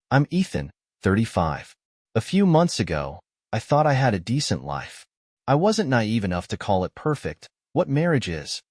I'm Ethan, 35. A few months ago, I thought I had a decent life. I wasn't naive enough to call it perfect, what marriage is,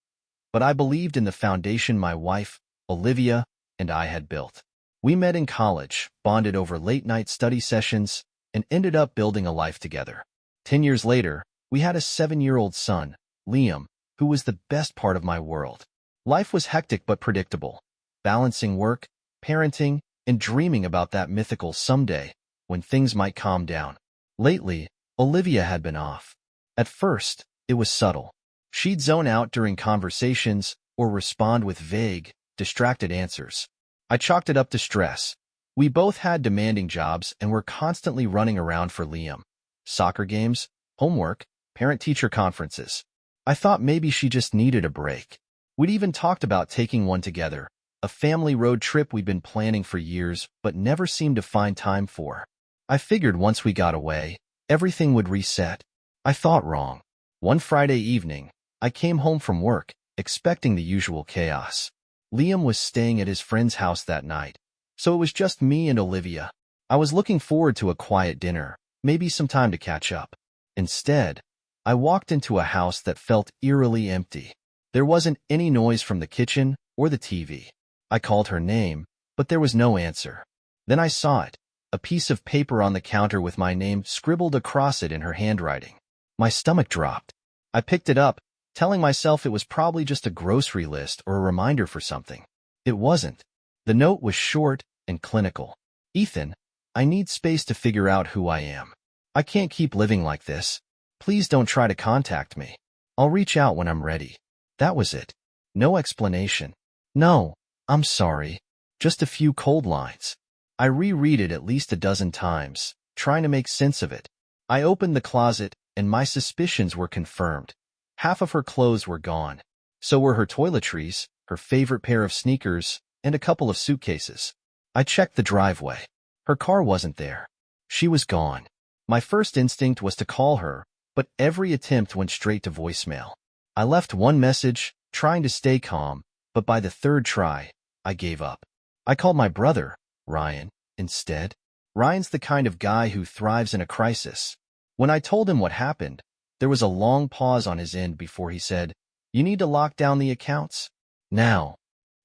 but I believed in the foundation my wife, Olivia, and I had built. We met in college, bonded over late-night study sessions, and ended up building a life together. 10 years later, we had a 7-year-old son, Liam, who was the best part of my world. Life was hectic but predictable, balancing work, parenting, and dreaming about that mythical someday when things might calm down. Lately, Olivia had been off. At first, it was subtle. She'd zone out during conversations or respond with vague, distracted answers. I chalked it up to stress. We both had demanding jobs and were constantly running around for Liam. Soccer games, homework, parent-teacher conferences. I thought maybe she just needed a break. We'd even talked about taking one together, a family road trip we'd been planning for years but never seemed to find time for. I figured once we got away, everything would reset. I thought wrong. One Friday evening, I came home from work, expecting the usual chaos. Liam was staying at his friend's house that night, so it was just me and Olivia. I was looking forward to a quiet dinner, maybe some time to catch up. Instead, I walked into a house that felt eerily empty. There wasn't any noise from the kitchen or the TV. I called her name, but there was no answer. Then I saw it, a piece of paper on the counter with my name scribbled across it in her handwriting. My stomach dropped. I picked it up, telling myself it was probably just a grocery list or a reminder for something. It wasn't. The note was short and clinical. Ethan, I need space to figure out who I am. I can't keep living like this. Please don't try to contact me. I'll reach out when I'm ready. That was it. No explanation. No, I'm sorry. Just a few cold lines. I reread it at least a dozen times, trying to make sense of it. I opened the closet, and my suspicions were confirmed. Half of her clothes were gone. So were her toiletries, her favorite pair of sneakers, and a couple of suitcases. I checked the driveway. Her car wasn't there. She was gone. My first instinct was to call her, but every attempt went straight to voicemail. I left one message, trying to stay calm, but by the third try, I gave up. I called my brother, Ryan, instead. Ryan's the kind of guy who thrives in a crisis. When I told him what happened, there was a long pause on his end before he said, "You need to lock down the accounts now."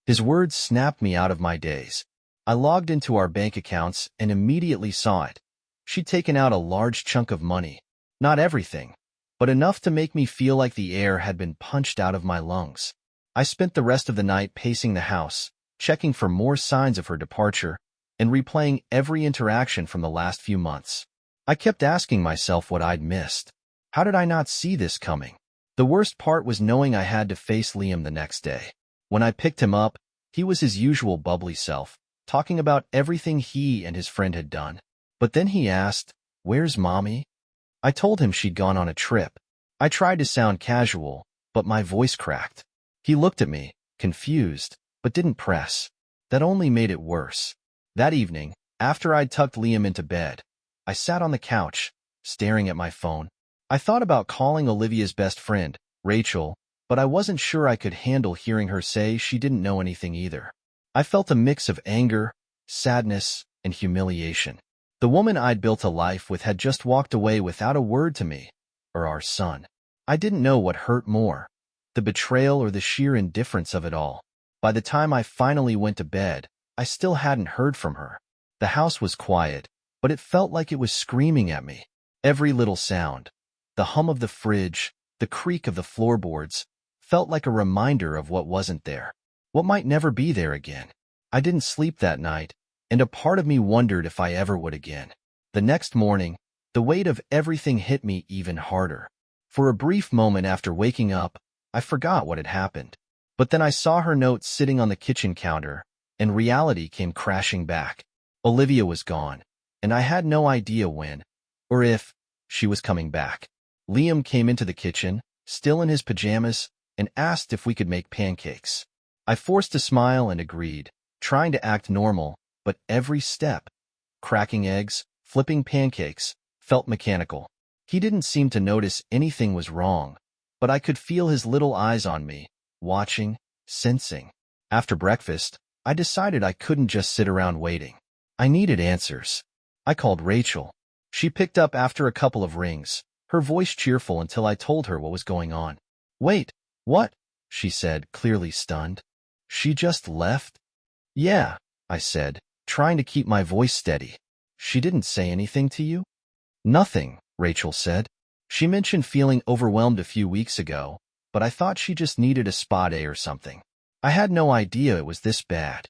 His words snapped me out of my daze. I logged into our bank accounts and immediately saw it. She'd taken out a large chunk of money. Not everything, but enough to make me feel like the air had been punched out of my lungs. I spent the rest of the night pacing the house, checking for more signs of her departure, and replaying every interaction from the last few months. I kept asking myself what I'd missed. How did I not see this coming? The worst part was knowing I had to face Liam the next day. When I picked him up, he was his usual bubbly self, talking about everything he and his friend had done. But then he asked, "Where's Mommy?" I told him she'd gone on a trip. I tried to sound casual, but my voice cracked. He looked at me, confused, but didn't press. That only made it worse. That evening, after I'd tucked Liam into bed, I sat on the couch, staring at my phone. I thought about calling Olivia's best friend, Rachel, but I wasn't sure I could handle hearing her say she didn't know anything either. I felt a mix of anger, sadness, and humiliation. The woman I'd built a life with had just walked away without a word to me, or our son. I didn't know what hurt more, the betrayal or the sheer indifference of it all. By the time I finally went to bed, I still hadn't heard from her. The house was quiet, but it felt like it was screaming at me. Every little sound, the hum of the fridge, the creak of the floorboards, felt like a reminder of what wasn't there, what might never be there again. I didn't sleep that night, and a part of me wondered if I ever would again. The next morning, the weight of everything hit me even harder. For a brief moment after waking up, I forgot what had happened. But then I saw her note sitting on the kitchen counter, and reality came crashing back. Olivia was gone, and I had no idea when, or if, she was coming back. Liam came into the kitchen, still in his pajamas, and asked if we could make pancakes. I forced a smile and agreed, trying to act normal, but every step, cracking eggs, flipping pancakes, felt mechanical. He didn't seem to notice anything was wrong, but I could feel his little eyes on me, watching, sensing. After breakfast, I decided I couldn't just sit around waiting. I needed answers. I called Rachel. She picked up after a couple of rings, her voice cheerful until I told her what was going on. Wait, what? She said, clearly stunned. She just left? Yeah, I said, trying to keep my voice steady. She didn't say anything to you? Nothing, Rachel said. She mentioned feeling overwhelmed a few weeks ago, but I thought she just needed a spa day or something. I had no idea it was this bad.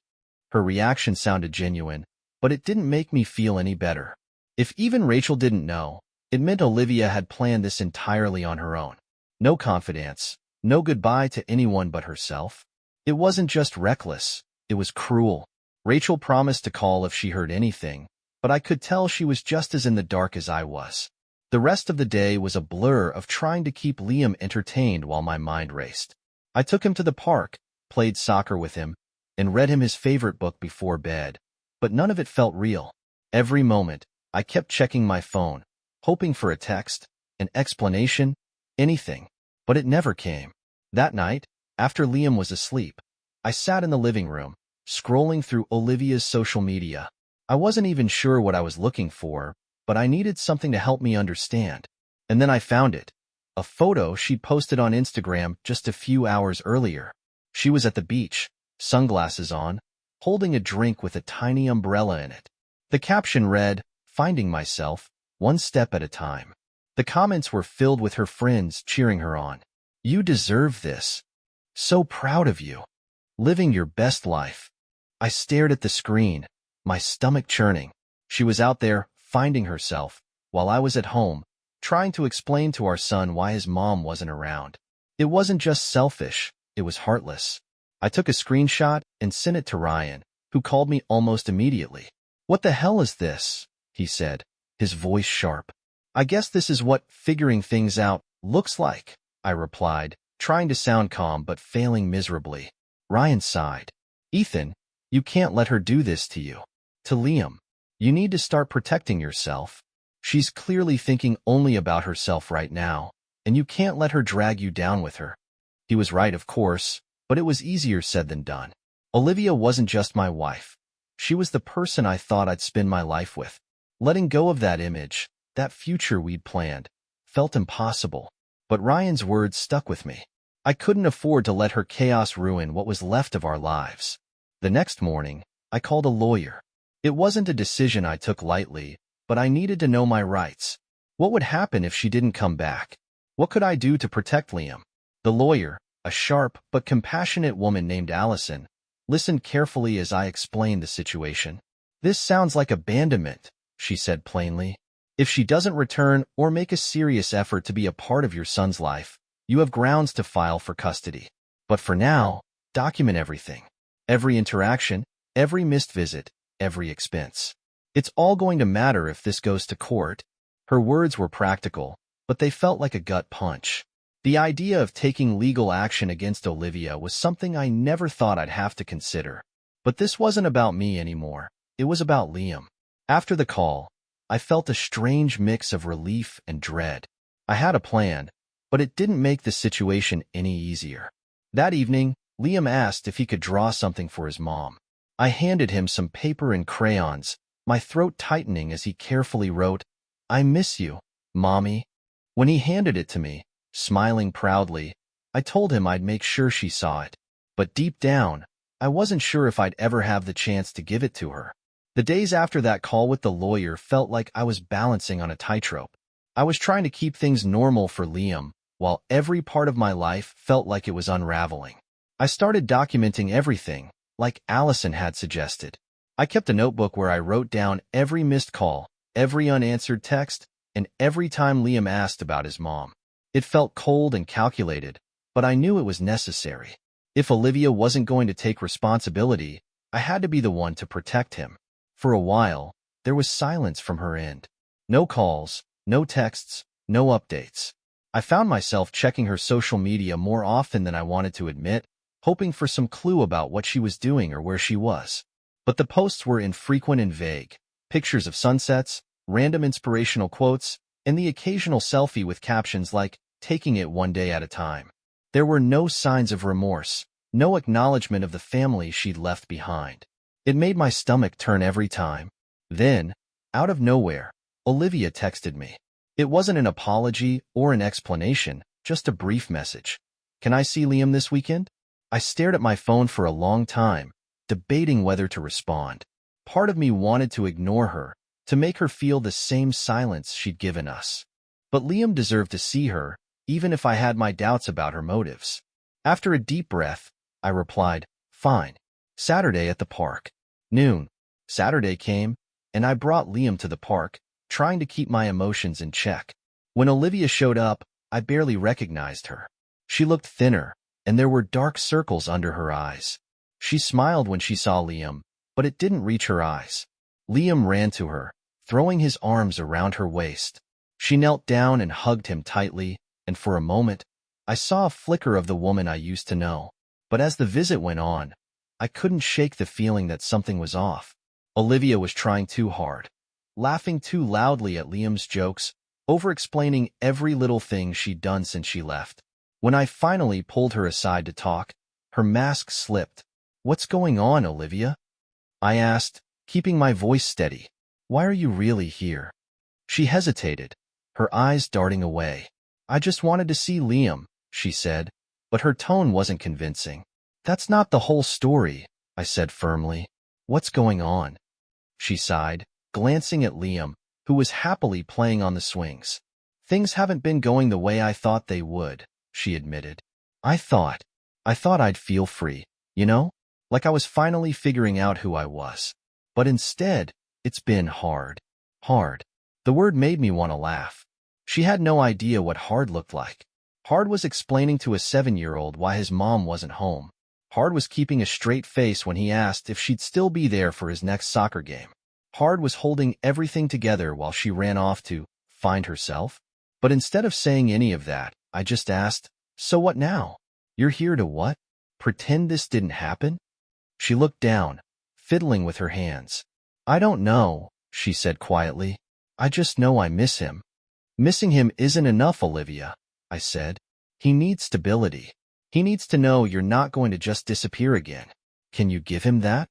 Her reaction sounded genuine, but it didn't make me feel any better. If even Rachel didn't know, it meant Olivia had planned this entirely on her own. No confidence, no goodbye to anyone but herself. It wasn't just reckless, it was cruel. Rachel promised to call if she heard anything, but I could tell she was just as in the dark as I was. The rest of the day was a blur of trying to keep Liam entertained while my mind raced. I took him to the park, played soccer with him, and read him his favorite book before bed, but none of it felt real. Every moment, I kept checking my phone, hoping for a text, an explanation, anything, but it never came. That night, after Liam was asleep, I sat in the living room, scrolling through Olivia's social media. I wasn't even sure what I was looking for, but I needed something to help me understand. And then I found it. A photo she'd posted on Instagram just a few hours earlier. She was at the beach, sunglasses on, holding a drink with a tiny umbrella in it. The caption read, "Finding myself, one step at a time." The comments were filled with her friends cheering her on. "You deserve this. So proud of you. Living your best life." I stared at the screen, my stomach churning. She was out there, finding herself, while I was at home, trying to explain to our son why his mom wasn't around. It wasn't just selfish, it was heartless. I took a screenshot and sent it to Ryan, who called me almost immediately. "What the hell is this?" he said, his voice sharp. "I guess this is what figuring things out looks like," I replied, trying to sound calm but failing miserably. Ryan sighed. "Ethan, you can't let her do this to you." To Liam, "You need to start protecting yourself. She's clearly thinking only about herself right now, and you can't let her drag you down with her." He was right, of course, but it was easier said than done. Olivia wasn't just my wife. She was the person I thought I'd spend my life with. Letting go of that image, that future we'd planned, felt impossible. But Ryan's words stuck with me. I couldn't afford to let her chaos ruin what was left of our lives. The next morning, I called a lawyer. It wasn't a decision I took lightly, but I needed to know my rights. What would happen if she didn't come back? What could I do to protect Liam? The lawyer, a sharp but compassionate woman named Allison, listened carefully as I explained the situation. "This sounds like abandonment," she said plainly. "If she doesn't return or make a serious effort to be a part of your son's life, you have grounds to file for custody. But for now, document everything. Every interaction, every missed visit, every expense. It's all going to matter if this goes to court." Her words were practical, but they felt like a gut punch. The idea of taking legal action against Olivia was something I never thought I'd have to consider. But this wasn't about me anymore. It was about Liam. After the call, I felt a strange mix of relief and dread. I had a plan, but it didn't make the situation any easier. That evening, Liam asked if he could draw something for his mom. I handed him some paper and crayons, my throat tightening as he carefully wrote, "I miss you, Mommy." When he handed it to me, smiling proudly, I told him I'd make sure she saw it. But deep down, I wasn't sure if I'd ever have the chance to give it to her. The days after that call with the lawyer felt like I was balancing on a tightrope. I was trying to keep things normal for Liam, while every part of my life felt like it was unraveling. I started documenting everything, like Allison had suggested. I kept a notebook where I wrote down every missed call, every unanswered text, and every time Liam asked about his mom. It felt cold and calculated, but I knew it was necessary. If Olivia wasn't going to take responsibility, I had to be the one to protect him. For a while, there was silence from her end. No calls, no texts, no updates. I found myself checking her social media more often than I wanted to admit, hoping for some clue about what she was doing or where she was. But the posts were infrequent and vague. Pictures of sunsets, random inspirational quotes, and the occasional selfie with captions like, "taking it one day at a time." There were no signs of remorse, no acknowledgement of the family she'd left behind. It made my stomach turn every time. Then, out of nowhere, Olivia texted me. It wasn't an apology or an explanation, just a brief message. Can I see Liam this weekend? I stared at my phone for a long time, debating whether to respond. Part of me wanted to ignore her, to make her feel the same silence she'd given us. But Liam deserved to see her, even if I had my doubts about her motives. After a deep breath, I replied, fine. Saturday at the park. Noon. Saturday came, and I brought Liam to the park, trying to keep my emotions in check. When Olivia showed up, I barely recognized her. She looked thinner, and there were dark circles under her eyes. She smiled when she saw Liam, but it didn't reach her eyes. Liam ran to her, throwing his arms around her waist. She knelt down and hugged him tightly, and for a moment, I saw a flicker of the woman I used to know. But as the visit went on, I couldn't shake the feeling that something was off. Olivia was trying too hard, laughing too loudly at Liam's jokes, over-explaining every little thing she'd done since she left. When I finally pulled her aside to talk, her mask slipped. What's going on, Olivia? I asked, keeping my voice steady. Why are you really here? She hesitated, her eyes darting away. I just wanted to see Liam, she said, but her tone wasn't convincing. That's not the whole story, I said firmly. What's going on? She sighed, glancing at Liam, who was happily playing on the swings. Things haven't been going the way I thought they would, she admitted. I thought I'd feel free, you know? Like I was finally figuring out who I was. But instead, it's been hard. Hard. The word made me want to laugh. She had no idea what hard looked like. Hard was explaining to a 7-year-old why his mom wasn't home. Hard was keeping a straight face when he asked if she'd still be there for his next soccer game. Hard was holding everything together while she ran off to find herself. But instead of saying any of that, I just asked, so what now? You're here to what? Pretend this didn't happen? She looked down, fiddling with her hands. I don't know, she said quietly. I just know I miss him. Missing him isn't enough, Olivia, I said. He needs stability. He needs to know you're not going to just disappear again. Can you give him that?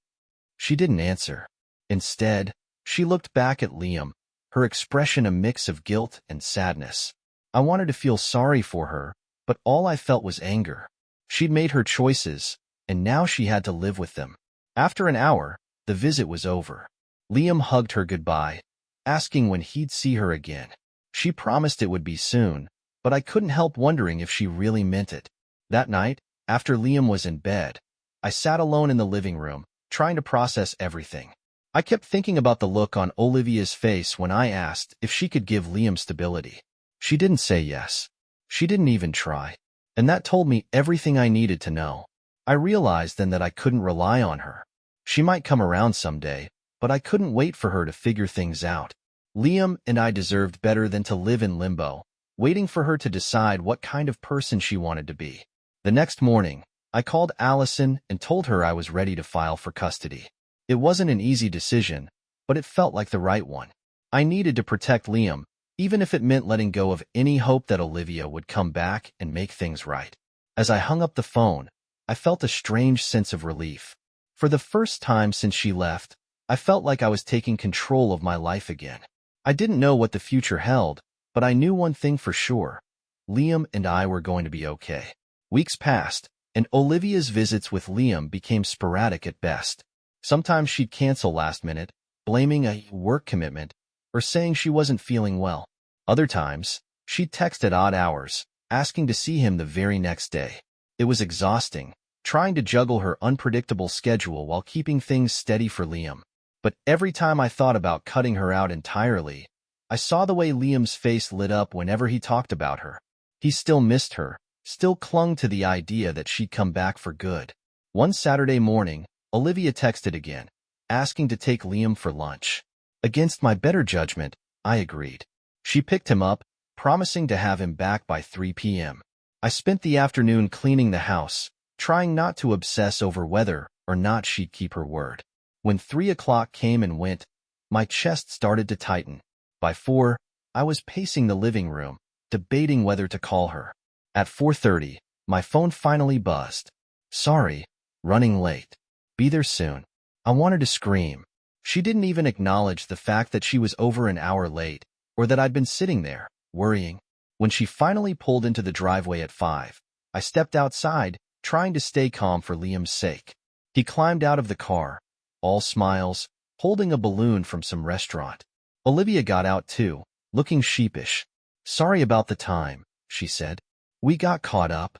She didn't answer. Instead, she looked back at Liam, her expression a mix of guilt and sadness. I wanted to feel sorry for her, but all I felt was anger. She'd made her choices, and now she had to live with them. After an hour, the visit was over. Liam hugged her goodbye, asking when he'd see her again. She promised it would be soon, but I couldn't help wondering if she really meant it. That night, after Liam was in bed, I sat alone in the living room, trying to process everything. I kept thinking about the look on Olivia's face when I asked if she could give Liam stability. She didn't say yes. She didn't even try. And that told me everything I needed to know. I realized then that I couldn't rely on her. She might come around someday, but I couldn't wait for her to figure things out. Liam and I deserved better than to live in limbo, waiting for her to decide what kind of person she wanted to be. The next morning, I called Allison and told her I was ready to file for custody. It wasn't an easy decision, but it felt like the right one. I needed to protect Liam, even if it meant letting go of any hope that Olivia would come back and make things right. As I hung up the phone, I felt a strange sense of relief. For the first time since she left, I felt like I was taking control of my life again. I didn't know what the future held, but I knew one thing for sure. Liam and I were going to be okay. Weeks passed, and Olivia's visits with Liam became sporadic at best. Sometimes she'd cancel last minute, blaming a work commitment, or saying she wasn't feeling well. Other times, she'd text at odd hours, asking to see him the very next day. It was exhausting, trying to juggle her unpredictable schedule while keeping things steady for Liam. But every time I thought about cutting her out entirely, I saw the way Liam's face lit up whenever he talked about her. He still missed her, still clung to the idea that she'd come back for good. One Saturday morning, Olivia texted again, asking to take Liam for lunch. Against my better judgment, I agreed. She picked him up, promising to have him back by 3 p.m. I spent the afternoon cleaning the house, trying not to obsess over whether or not she'd keep her word. When 3 o'clock came and went, my chest started to tighten. By 4, I was pacing the living room, debating whether to call her. At 4:30, my phone finally buzzed. Sorry, running late. Be there soon. I wanted to scream, She didn't even acknowledge the fact that she was over an hour late, or that I'd been sitting there, worrying. When she finally pulled into the driveway at 5, I stepped outside, trying to stay calm for Liam's sake. He climbed out of the car, all smiles, holding a balloon from some restaurant. Olivia got out too, looking sheepish. "Sorry about the time," she said. "We got caught up."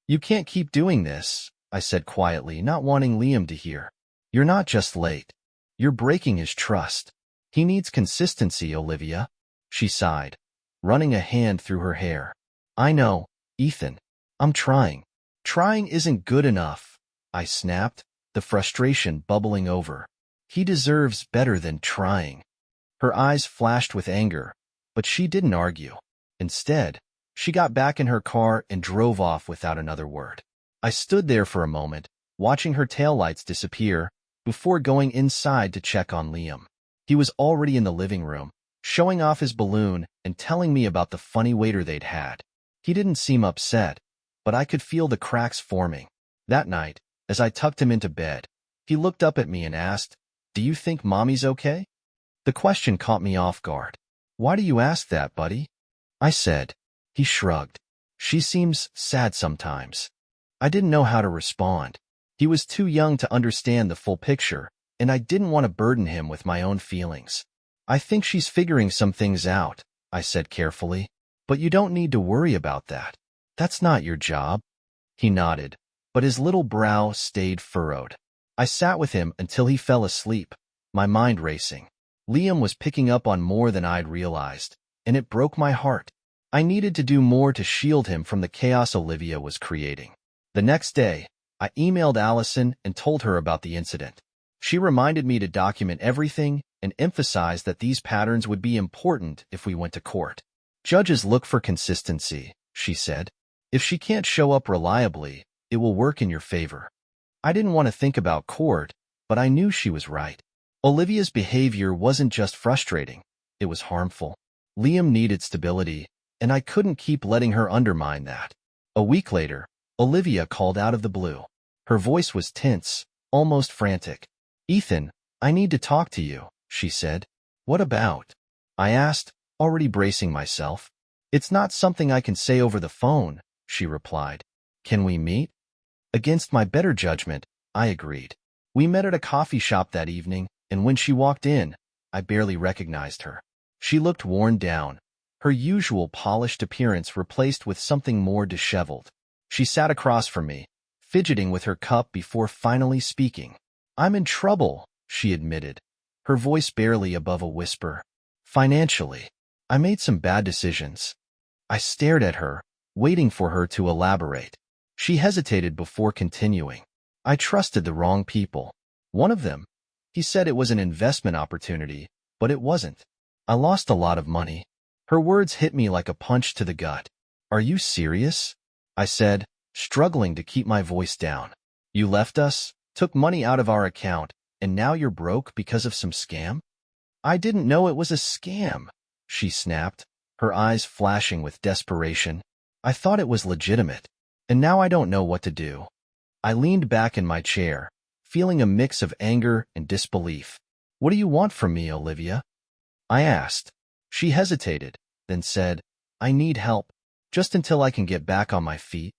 "You can't keep doing this," I said quietly, not wanting Liam to hear. "You're not just late. You're breaking his trust. He needs consistency, Olivia." She sighed, running a hand through her hair. "I know, Ethan. I'm trying." "Trying isn't good enough," I snapped, the frustration bubbling over. "He deserves better than trying." Her eyes flashed with anger, but she didn't argue. Instead, she got back in her car and drove off without another word. I stood there for a moment, watching her taillights disappear, before going inside to check on Liam. He was already in the living room, showing off his balloon and telling me about the funny waiter they'd had. He didn't seem upset, but I could feel the cracks forming. That night, as I tucked him into bed, he looked up at me and asked, "Do you think Mommy's okay?" The question caught me off guard. "Why do you ask that, buddy?" I said. He shrugged. "She seems sad sometimes." I didn't know how to respond. He was too young to understand the full picture, and I didn't want to burden him with my own feelings. "I think she's figuring some things out," I said carefully. "But you don't need to worry about that. That's not your job." He nodded, but his little brow stayed furrowed. I sat with him until he fell asleep, my mind racing. Liam was picking up on more than I'd realized, and it broke my heart. I needed to do more to shield him from the chaos Olivia was creating. The next day, I emailed Allison and told her about the incident. She reminded me to document everything and emphasized that these patterns would be important if we went to court. "Judges look for consistency," she said. "If she can't show up reliably, it will work in your favor." I didn't want to think about court, but I knew she was right. Olivia's behavior wasn't just frustrating, it was harmful. Liam needed stability, and I couldn't keep letting her undermine that. A week later, Olivia called out of the blue. Her voice was tense, almost frantic. "Ethan, I need to talk to you," she said. "What about?" I asked, already bracing myself. "It's not something I can say over the phone," she replied. "Can we meet?" Against my better judgment, I agreed. We met at a coffee shop that evening, and when she walked in, I barely recognized her. She looked worn down, her usual polished appearance replaced with something more disheveled. She sat across from me, fidgeting with her cup before finally speaking. "I'm in trouble," she admitted, her voice barely above a whisper. "Financially, I made some bad decisions." I stared at her, waiting for her to elaborate. She hesitated before continuing. "I trusted the wrong people. One of them, he said it was an investment opportunity, but it wasn't. I lost a lot of money." Her words hit me like a punch to the gut. "Are you serious?" I said, struggling to keep my voice down. "You left us, took money out of our account, and now you're broke because of some scam?" "I didn't know it was a scam," she snapped, her eyes flashing with desperation. "I thought it was legitimate, and now I don't know what to do." I leaned back in my chair, feeling a mix of anger and disbelief. "What do you want from me, Olivia?" I asked. She hesitated, then said, "I need help, just until I can get back on my feet."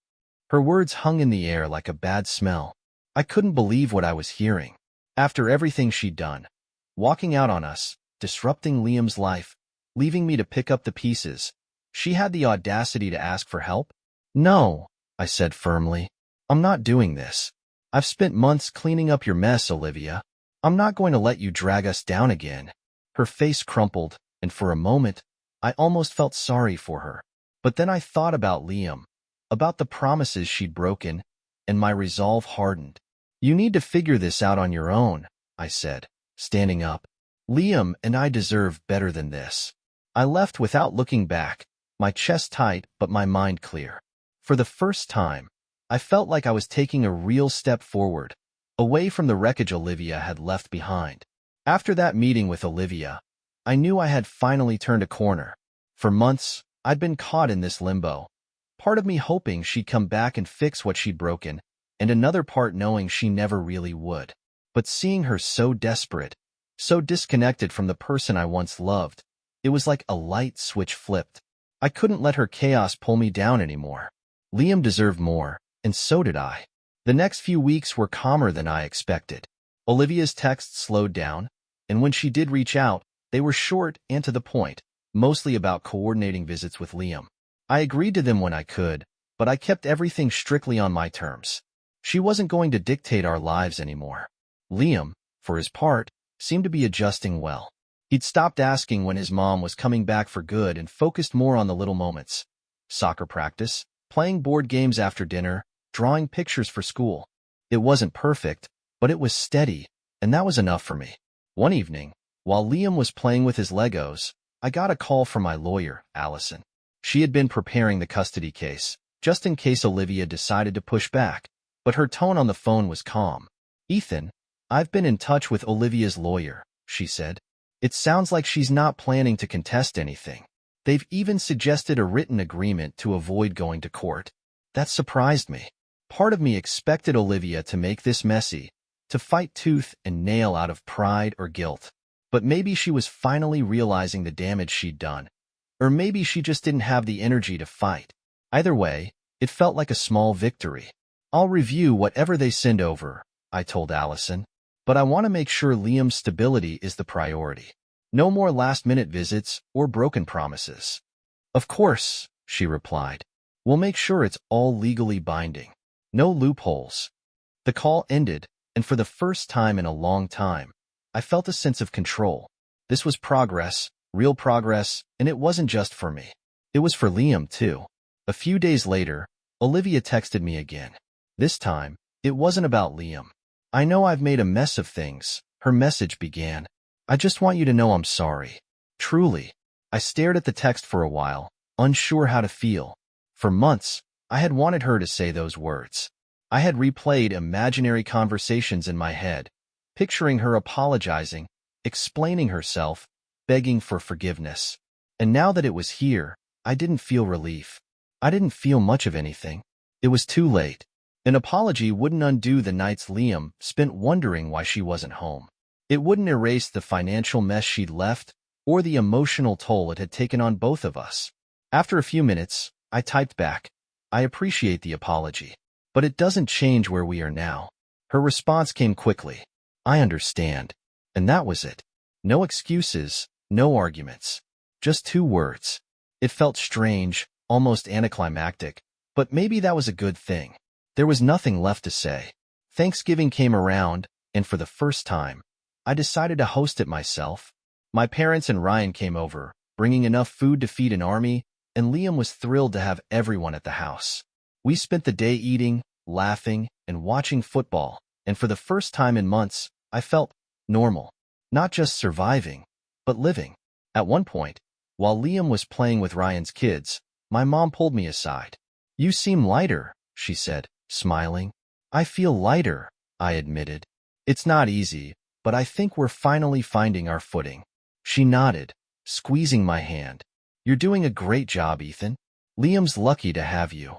Her words hung in the air like a bad smell. I couldn't believe what I was hearing. After everything she'd done, walking out on us, disrupting Liam's life, leaving me to pick up the pieces, she had the audacity to ask for help? "No," I said firmly. "I'm not doing this. I've spent months cleaning up your mess, Olivia. I'm not going to let you drag us down again." Her face crumpled, and for a moment, I almost felt sorry for her. But then I thought about Liam, about the promises she'd broken, and my resolve hardened. "You need to figure this out on your own," I said, standing up. "Liam and I deserve better than this." I left without looking back, my chest tight but my mind clear. For the first time, I felt like I was taking a real step forward, away from the wreckage Olivia had left behind. After that meeting with Olivia, I knew I had finally turned a corner. For months, I'd been caught in this limbo, part of me hoping she'd come back and fix what she'd broken, and another part knowing she never really would. But seeing her so desperate, so disconnected from the person I once loved. It was like a light switch flipped. I couldn't let her chaos pull me down anymore. Liam deserved more, and so did I. The next few weeks were calmer than I expected. Olivia's texts slowed down, and when she did reach out, they were short and to the point, mostly about coordinating visits with Liam. I agreed to them when I could, but I kept everything strictly on my terms. She wasn't going to dictate our lives anymore. Liam, for his part, seemed to be adjusting well. He'd stopped asking when his mom was coming back for good and focused more on the little moments. Soccer practice, playing board games after dinner, drawing pictures for school. It wasn't perfect, but it was steady, and that was enough for me. One evening, while Liam was playing with his Legos, I got a call from my lawyer, Allison. She had been preparing the custody case, just in case Olivia decided to push back, but her tone on the phone was calm. "Ethan, I've been in touch with Olivia's lawyer," she said. "It sounds like she's not planning to contest anything. They've even suggested a written agreement to avoid going to court." That surprised me. Part of me expected Olivia to make this messy, to fight tooth and nail out of pride or guilt. But maybe she was finally realizing the damage she'd done. Or maybe she just didn't have the energy to fight. Either way, it felt like a small victory. "I'll review whatever they send over," I told Allison. "But I want to make sure Liam's stability is the priority. No more last-minute visits or broken promises." "Of course," she replied. "We'll make sure it's all legally binding. No loopholes." The call ended, and for the first time in a long time, I felt a sense of control. This was progress, real progress, and it wasn't just for me. It was for Liam, too. A few days later, Olivia texted me again. This time, it wasn't about Liam. "I know I've made a mess of things," her message began. "I just want you to know I'm sorry. Truly." I stared at the text for a while, unsure how to feel. For months, I had wanted her to say those words. I had replayed imaginary conversations in my head, picturing her apologizing, explaining herself, begging for forgiveness. And now that it was here, I didn't feel relief. I didn't feel much of anything. It was too late. An apology wouldn't undo the nights Liam spent wondering why she wasn't home. It wouldn't erase the financial mess she'd left or the emotional toll it had taken on both of us. After a few minutes, I typed back, "I appreciate the apology, but it doesn't change where we are now." Her response came quickly. "I understand." And that was it. No excuses, no arguments. Just 2 words. It felt strange, almost anticlimactic, but maybe that was a good thing. There was nothing left to say. Thanksgiving came around, and for the first time, I decided to host it myself. My parents and Ryan came over, bringing enough food to feed an army, and Liam was thrilled to have everyone at the house. We spent the day eating, laughing, and watching football, and for the first time in months, I felt normal. Not just surviving, but living. At one point, while Liam was playing with Ryan's kids, my mom pulled me aside. "You seem lighter," she said, smiling. "I feel lighter," I admitted. "It's not easy, but I think we're finally finding our footing." She nodded, squeezing my hand. "You're doing a great job, Ethan. Liam's lucky to have you."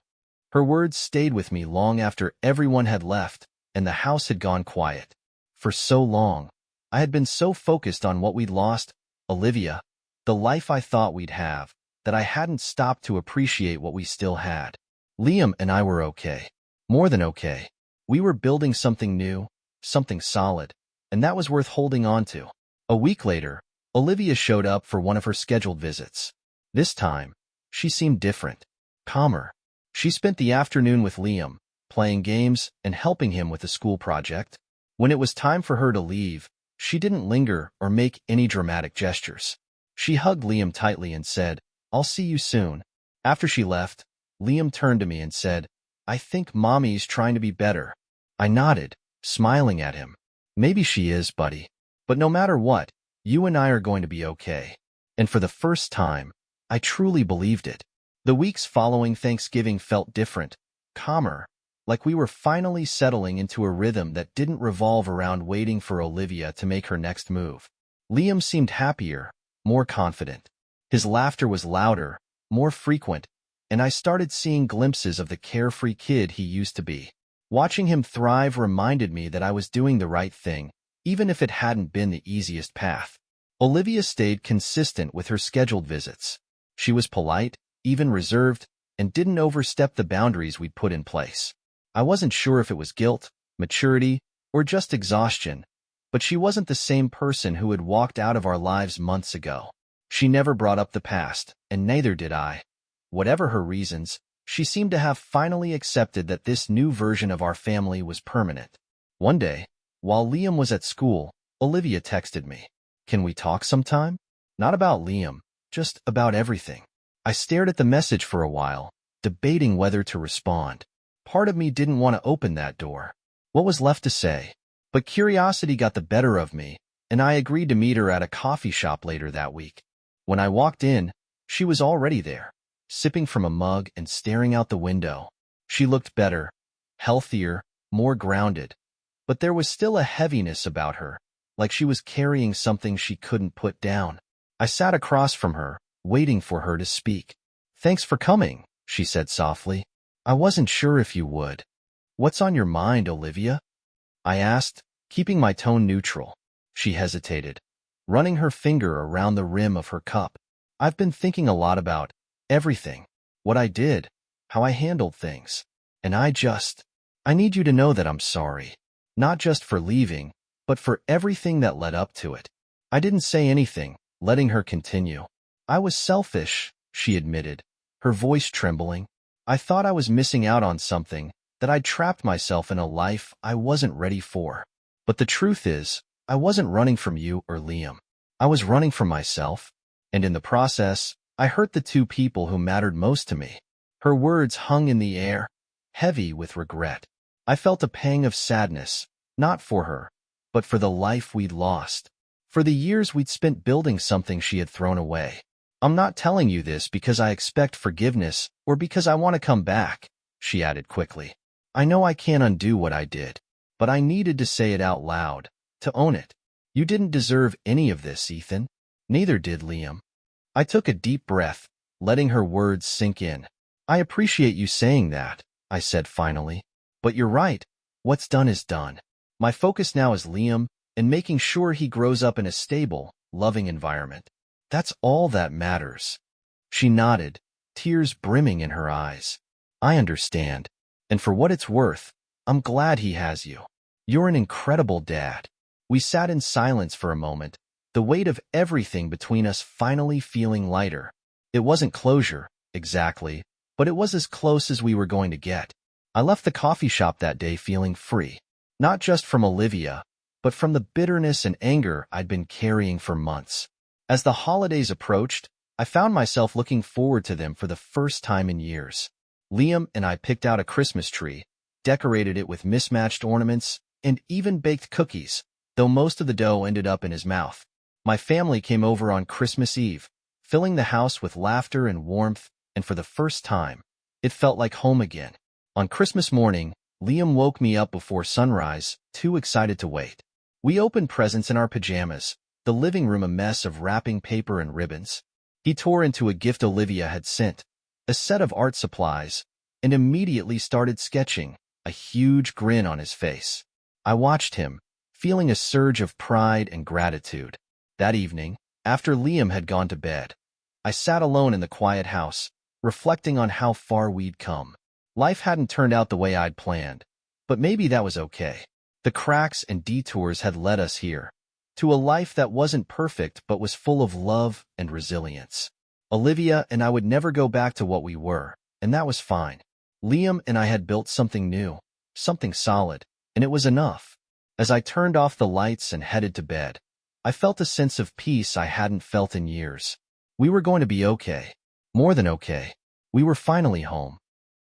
Her words stayed with me long after everyone had left and the house had gone quiet. For so long, I had been so focused on what we'd lost, Olivia, the life I thought we'd have, that I hadn't stopped to appreciate what we still had. Liam and I were okay. More than okay. We were building something new, something solid, and that was worth holding on to. A week later, Olivia showed up for one of her scheduled visits. This time, she seemed different, calmer. She spent the afternoon with Liam, playing games and helping him with a school project. When it was time for her to leave, she didn't linger or make any dramatic gestures. She hugged Liam tightly and said, "I'll see you soon." After she left, Liam turned to me and said, "I think Mommy's trying to be better." I nodded, smiling at him. "Maybe she is, buddy. But no matter what, you and I are going to be okay." And for the first time, I truly believed it. The weeks following Thanksgiving felt different, calmer, like we were finally settling into a rhythm that didn't revolve around waiting for Olivia to make her next move. Liam seemed happier, more confident. His laughter was louder, more frequent, and I started seeing glimpses of the carefree kid he used to be. Watching him thrive reminded me that I was doing the right thing, even if it hadn't been the easiest path. Olivia stayed consistent with her scheduled visits. She was polite, even reserved, and didn't overstep the boundaries we'd put in place. I wasn't sure if it was guilt, maturity, or just exhaustion, but she wasn't the same person who had walked out of our lives months ago. She never brought up the past, and neither did I. Whatever her reasons, she seemed to have finally accepted that this new version of our family was permanent. One day, while Liam was at school, Olivia texted me, "Can we talk sometime?" Not about Liam, just about everything. I stared at the message for a while, debating whether to respond. Part of me didn't want to open that door. What was left to say? But curiosity got the better of me, and I agreed to meet her at a coffee shop later that week. When I walked in, she was already there, sipping from a mug and staring out the window. She looked better, healthier, more grounded, but there was still a heaviness about her, like she was carrying something she couldn't put down. I sat across from her, waiting for her to speak. "Thanks for coming," she said softly. "I wasn't sure if you would." "What's on your mind, Olivia?" I asked, keeping my tone neutral. She hesitated, running her finger around the rim of her cup. "I've been thinking a lot about everything. What I did, how I handled things. And I need you to know that I'm sorry. Not just for leaving, but for everything that led up to it." I didn't say anything, letting her continue. "I was selfish," she admitted, her voice trembling. "I thought I was missing out on something, that I'd trapped myself in a life I wasn't ready for. But the truth is, I wasn't running from you or Liam. I was running from myself. And in the process, I hurt the two people who mattered most to me." Her words hung in the air, heavy with regret. I felt a pang of sadness, not for her, but for the life we'd lost, for the years we'd spent building something she had thrown away. "I'm not telling you this because I expect forgiveness or because I want to come back," she added quickly. "I know I can't undo what I did, but I needed to say it out loud, to own it. You didn't deserve any of this, Ethan. Neither did Liam." I took a deep breath, letting her words sink in. "I appreciate you saying that," I said finally. "But you're right. What's done is done. My focus now is Liam and making sure he grows up in a stable, loving environment. That's all that matters." She nodded, tears brimming in her eyes. "I understand. And for what it's worth, I'm glad he has you. You're an incredible dad." We sat in silence for a moment, the weight of everything between us finally feeling lighter. It wasn't closure, exactly, but it was as close as we were going to get. I left the coffee shop that day feeling free, not just from Olivia, but from the bitterness and anger I'd been carrying for months. As the holidays approached, I found myself looking forward to them for the first time in years. Liam and I picked out a Christmas tree, decorated it with mismatched ornaments, and even baked cookies, though most of the dough ended up in his mouth. My family came over on Christmas Eve, filling the house with laughter and warmth, and for the first time, it felt like home again. On Christmas morning, Liam woke me up before sunrise, too excited to wait. We opened presents in our pajamas, the living room a mess of wrapping paper and ribbons. He tore into a gift Olivia had sent, a set of art supplies, and immediately started sketching, a huge grin on his face. I watched him, feeling a surge of pride and gratitude. That evening, after Liam had gone to bed, I sat alone in the quiet house, reflecting on how far we'd come. Life hadn't turned out the way I'd planned, but maybe that was okay. The cracks and detours had led us here, to a life that wasn't perfect but was full of love and resilience. Olivia and I would never go back to what we were, and that was fine. Liam and I had built something new, something solid, and it was enough. As I turned off the lights and headed to bed, I felt a sense of peace I hadn't felt in years. We were going to be okay. More than okay. We were finally home.